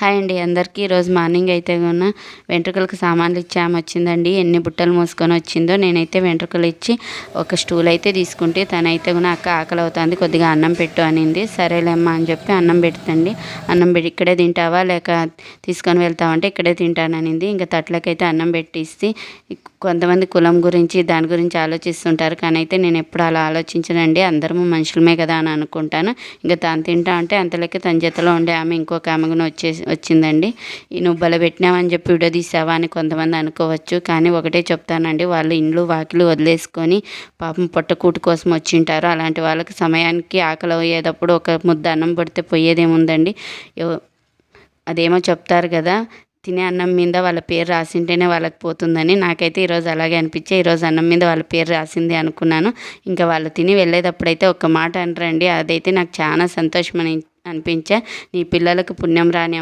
Hi అండి అందరికీ. ఈరోజు మార్నింగ్ అయితే కూడా వెంట్రుకలకు సామాన్లు ఇచ్చి ఆమె వచ్చిందండి. ఎన్ని బుట్టలు మోసుకొని వచ్చిందో. నేనైతే వెంట్రుకలు ఇచ్చి ఒక స్టూల్ అయితే తీసుకుంటే తనైతే కూడా అక్క ఆకలి అవుతుంది కొద్దిగా అన్నం పెట్టు అనింది. సరేలేమ్మా అని చెప్పి అన్నం పెడుతుంది. అన్నం పెట్టి ఇక్కడే తింటావా లేక తీసుకొని వెళ్తావంటే ఇక్కడే తింటాననింది. ఇంకా తట్లకైతే అన్నం పెట్టిస్తే కొంతమంది కులం గురించి దాని గురించి ఆలోచిస్తుంటారు, కానీ అయితే నేను ఎప్పుడు అలా ఆలోచించనండి. అందరము మనుషులమే కదా అని అనుకుంటాను. ఇంకా తను తింటా అంటే అంతలోకి తన జతలో ఉండే ఆమె ఇంకొక ఆమె కూడా వచ్చిందండి. నువ్వు బల పెట్టినావని చెప్పి విడదీసావా అని కొంతమంది అనుకోవచ్చు, కానీ ఒకటే చెప్తానండి, వాళ్ళు ఇండ్లు వాకిలు వదిలేసుకొని పాపం పొట్టకూటి కోసం వచ్చింటారు. అలాంటి వాళ్ళకి సమయానికి ఆకలి అయ్యేటప్పుడు ఒక ముద్ద అన్నం పడితే పోయేదేముందండి. అదేమో చెప్తారు కదా, తినే అన్నం మీద వాళ్ళ పేరు రాసింటేనే వాళ్ళకి పోతుందని. నాకైతే ఈరోజు అలాగే అనిపించే. ఈరోజు అన్నం మీద వాళ్ళ పేరు రాసింది అనుకున్నాను. ఇంకా వాళ్ళు తిని వెళ్ళేటప్పుడైతే ఒక మాట అనరండి, అదైతే నాకు చాలా సంతోషం అనిపించే. నీ పిల్లలకు పుణ్యం రాని